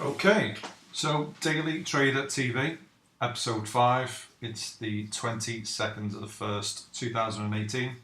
Okay, so Daily Trader TV, episode 5. It's the 22nd of the 1st, 2018.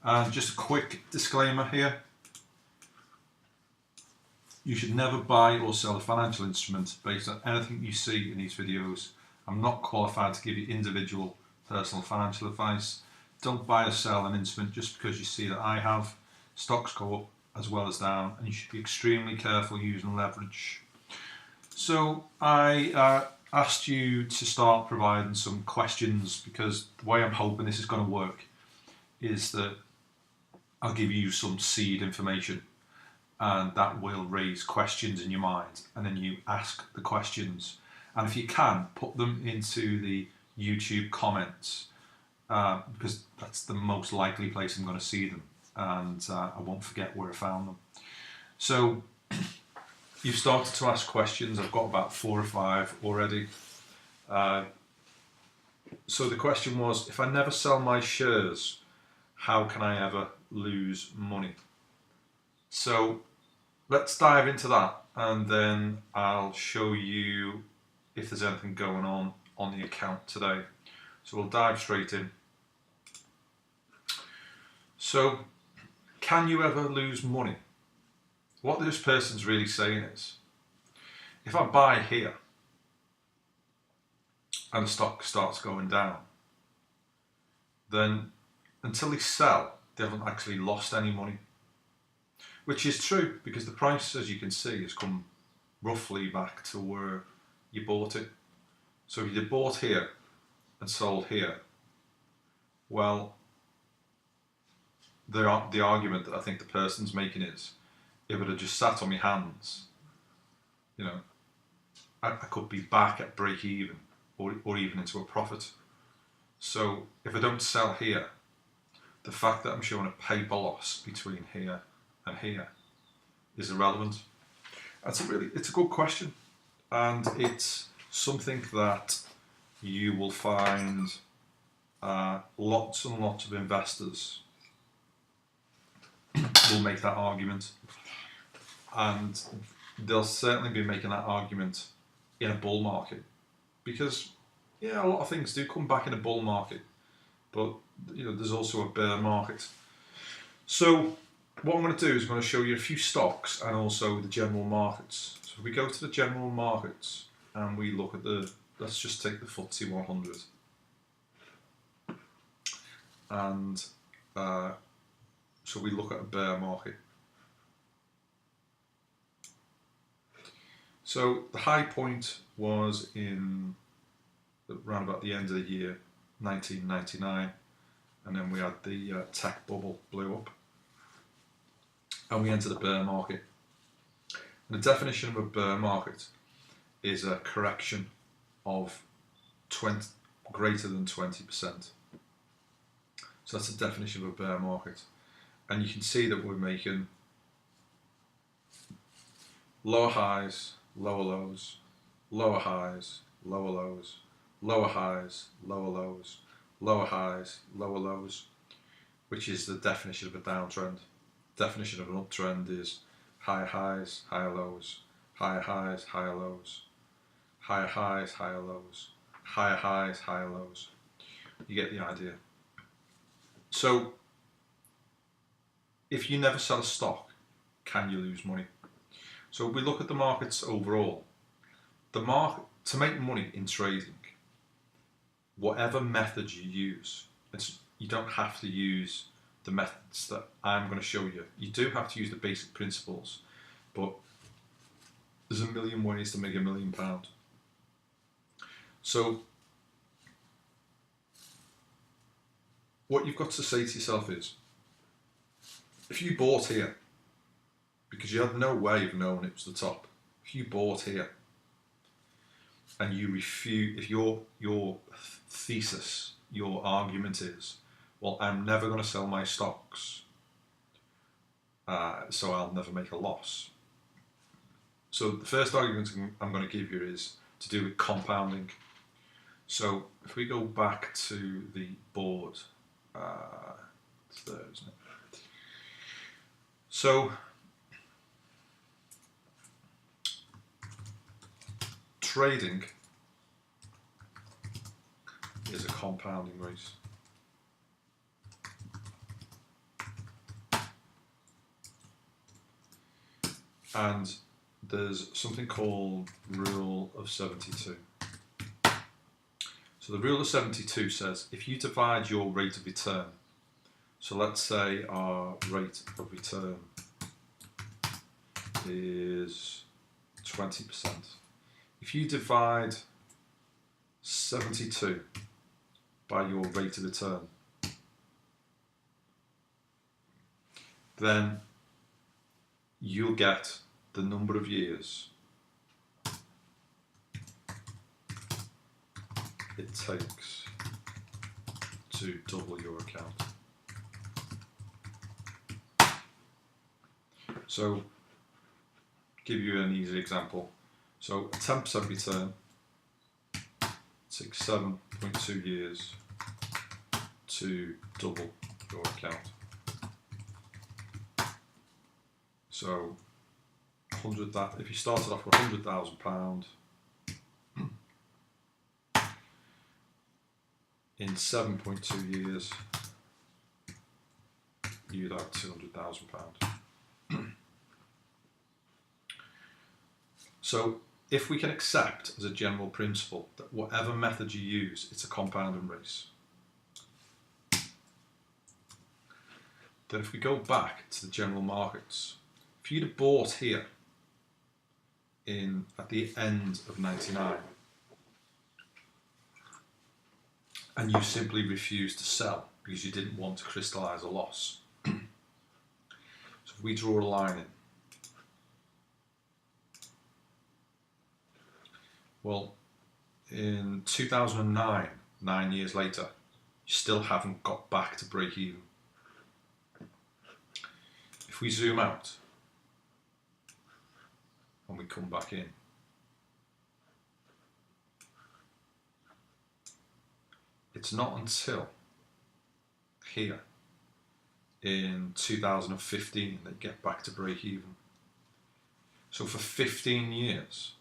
And just a quick disclaimer here. You should never buy or sell a financial instrument based on anything you see in these videos. I'm not qualified to give you individual personal financial advice. Don't buy or sell an instrument just because you see that I have. Stocks go up as well as down, and you should be extremely careful using leverage. So I asked you to start providing some questions, because the way I'm hoping this is going to work is that I'll give you some seed information, and that will raise questions in your mind, and then you ask the questions, and if you can, put them into the YouTube comments, because that's the most likely place I'm going to see them, and I won't forget where I found them. So you've started to ask questions. I've got about 4 or 5 already. So the question was, if I never sell my shares, how can I ever lose money? So let's dive into that, and then I'll show you if there's anything going on the account today. So we'll dive straight in. So, can you ever lose money? What this person's really saying is, if I buy here and the stock starts going down, then until they sell, they haven't actually lost any money. Which is true, because the price, as you can see, has come roughly back to where you bought it. So if you bought here and sold here, well, the argument that I think the person's making is, if it had just sat on my hands, you know, I could be back at break even, or even into a profit. So if I don't sell here, the fact that I'm showing a paper loss between here and here is irrelevant. It's a good question, and it's something that you will find lots and lots of investors will make that argument, and they'll certainly be making that argument in a bull market, because a lot of things do come back in a bull market, but there's also a bear market. So what I'm going to do is I'm going to show you a few stocks and also the general markets. So if we go to the general markets and we look at let's just take the FTSE 100, and so we look at a bear market. So the high point was around about the end of the year 1999, and then we had the tech bubble blew up, and we entered a bear market. And the definition of a bear market is a correction of greater than 20%. So that's the definition of a bear market. And you can see that we're making lower highs, lower lows, lower highs, lower lows, lower highs, lower lows, lower highs, lower lows, which is the definition of a downtrend. Definition of an uptrend is higher highs, higher lows, higher highs, higher lows, higher highs, higher lows, higher highs, higher lows. You get the idea. So if you never sell a stock, can you lose money? So we look at the markets overall. The market, to make money in trading, whatever method you use, you don't have to use the methods that I'm going to show you. You do have to use the basic principles, but there's a million ways to make £1 million. So what you've got to say to yourself is, if you bought here, because you had no way of knowing it was the top, if you bought here and you refuse, if your thesis, your argument is, well, I'm never going to sell my stocks, so I'll never make a loss. So the first argument I'm going to give you is to do with compounding. So if we go back to the board, it's there, isn't it? So trading is a compounding race. And there's something called Rule of 72. So the Rule of 72 says if you divide your rate of return, so let's say our rate of return is 20%. If you divide 72 by your rate of return, then you'll get the number of years it takes to double your account. So, give you an easy example. So, a 10% return takes 7.2 years to double your account. So, if you started off with £100,000, in 7.2 years, you'd have £200,000. So, if we can accept as a general principle that whatever method you use, it's a compounding race, then if we go back to the general markets, if you'd have bought here at the end of 99 and you simply refused to sell because you didn't want to crystallize a loss. So if we draw a line in, well, in 2009, 9 years later, you still haven't got back to break even. If we zoom out and we come back in, it's not until here in 2015 that you get back to break even. So for 15 years,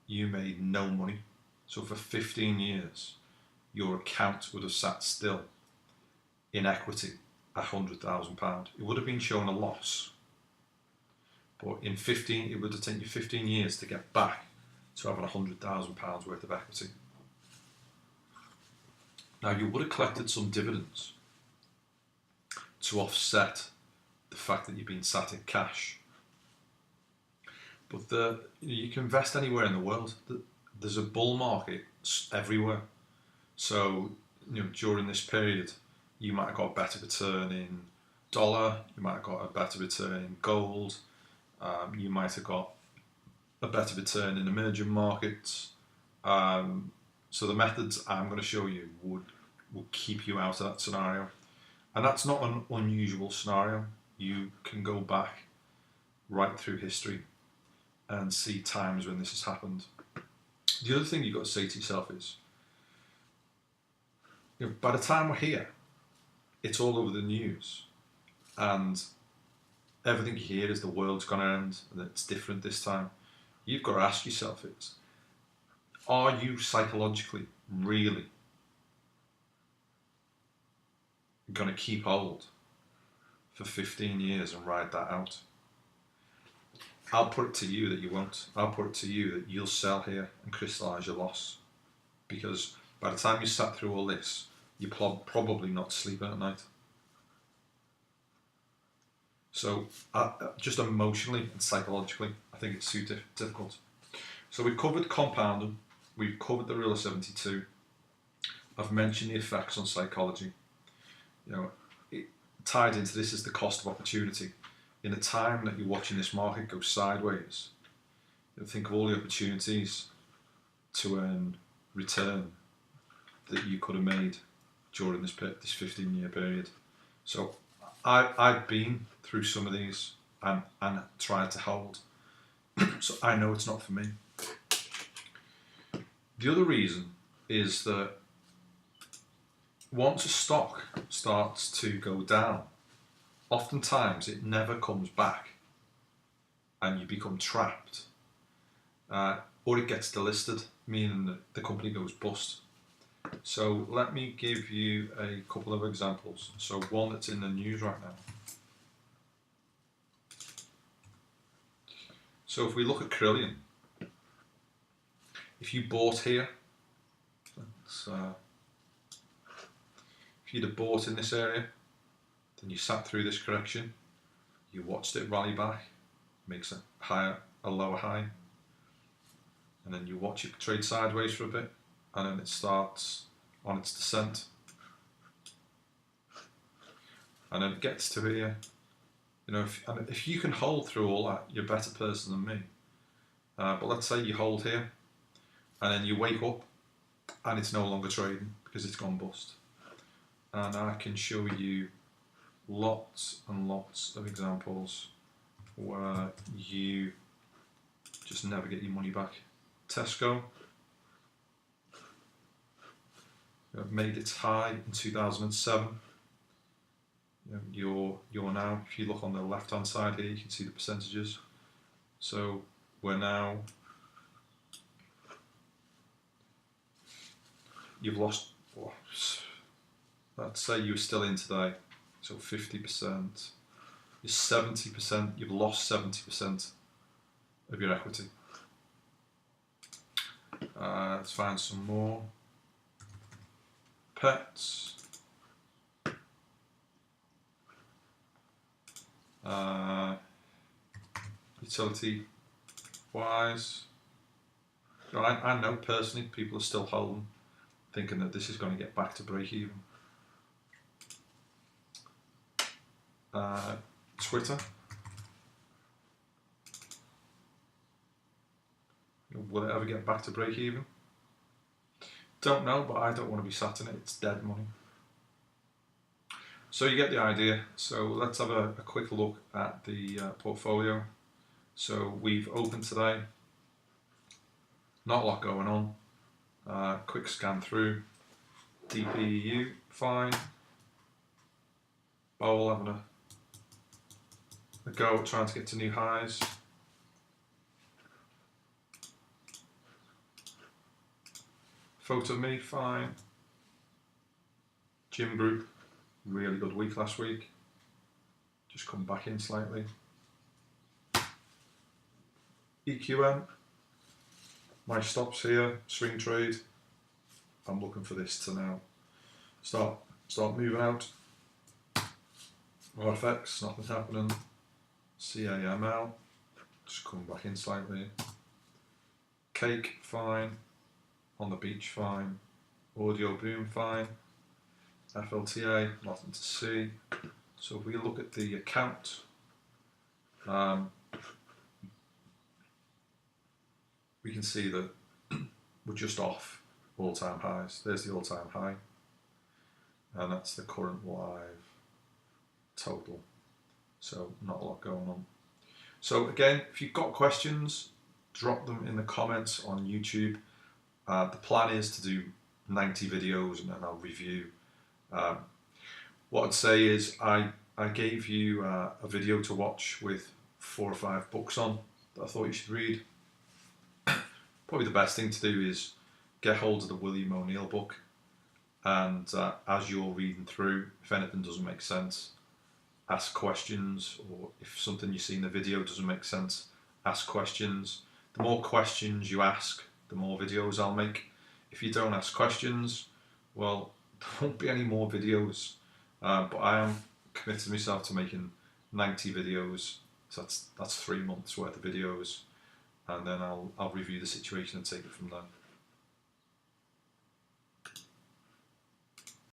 you made no money. So for 15 years, your account would have sat still in equity at £100,000. It would have been showing a loss, but it would have taken you 15 years to get back to having £100,000 worth of equity. Now you would have collected some dividends to offset the fact that you've been sat in cash. But you can invest anywhere in the world. There's a bull market everywhere. So during this period, you might have got a better return in dollar. You might have got a better return in gold. You might have got a better return in emerging markets. So the methods I'm going to show you will keep you out of that scenario. And that's not an unusual scenario. You can go back right through history and see times when this has happened. The other thing you've got to say to yourself is, by the time we're here, it's all over the news. And everything you hear is the world's going to end and it's different this time. You've got to ask yourself is, are you psychologically really going to keep hold for 15 years and ride that out? I'll put it to you that you won't. I'll put it to you that you'll sell here and crystallise your loss. Because by the time you sat through all this, you're probably not sleeping at night. So just emotionally and psychologically, I think it's too difficult. So we've covered compounding, we've covered the Rule of 72. I've mentioned the effects on psychology. Tied into this is the cost of opportunity. In the time that you're watching this market go sideways, think of all the opportunities to earn return that you could have made during this 15-year period. So I've been through some of these and tried to hold. So I know it's not for me. The other reason is that once a stock starts to go down, oftentimes it never comes back and you become trapped, or it gets delisted, meaning that the company goes bust. So let me give you a couple of examples. So one that's in the news right now. So if we look at Carillion, if you bought here, if you'd have bought in this area, then you sat through this correction, you watched it rally back, makes a lower high, and then you watch it trade sideways for a bit, and then it starts on its descent, and then it gets to here. You know, if you can hold through all that, you're a better person than me. But let's say you hold here, and then you wake up, and it's no longer trading because it's gone bust. And I can show you lots and lots of examples where you just never get your money back. Tesco made its high in 2007. You're now, if you look on the left hand side here, you can see the percentages. So we're now, you've lost, let's say you're still in today, so 50%, you're 70%, you've lost 70% of your equity. Let's find some more. Pets. Utility wise, I know personally people are still holding, thinking that this is going to get back to break even. Twitter, will it ever get back to break even? Don't know, but I don't want to be sat in it. It's dead money. So you get the idea. So let's have a quick look at the portfolio. So we've opened today, not a lot going on. Quick scan through. DPU, fine. Bowl having a go at trying to get to new highs. Photo Me, fine. Gym Group, really good week last week. Just come back in slightly. EQM, my stops here, swing trade. I'm looking for this to now start moving out. RFX, nothing's happening. CAML, just come back in slightly. Cake, fine. On the beach, fine. Audio boom, fine. FLTA, nothing to see. So if we look at the account, we can see that we're just off all-time highs. There's the all-time high, and that's the current live total. So not a lot going on. So again, if you've got questions, drop them in the comments on YouTube. The plan is to do 90 videos and then I'll review. What I'd say is I gave you a video to watch with 4 or 5 books on that I thought you should read. Probably the best thing to do is get hold of the William O'Neill book, and as you're reading through, if anything doesn't make sense, ask questions, or if something you see in the video doesn't make sense, ask questions. The more questions you ask, the more videos I'll make. If you don't ask questions, well, there won't be any more videos. But I am committed myself to making 90 videos. So that's 3 months worth of videos, and then I'll review the situation and take it from there.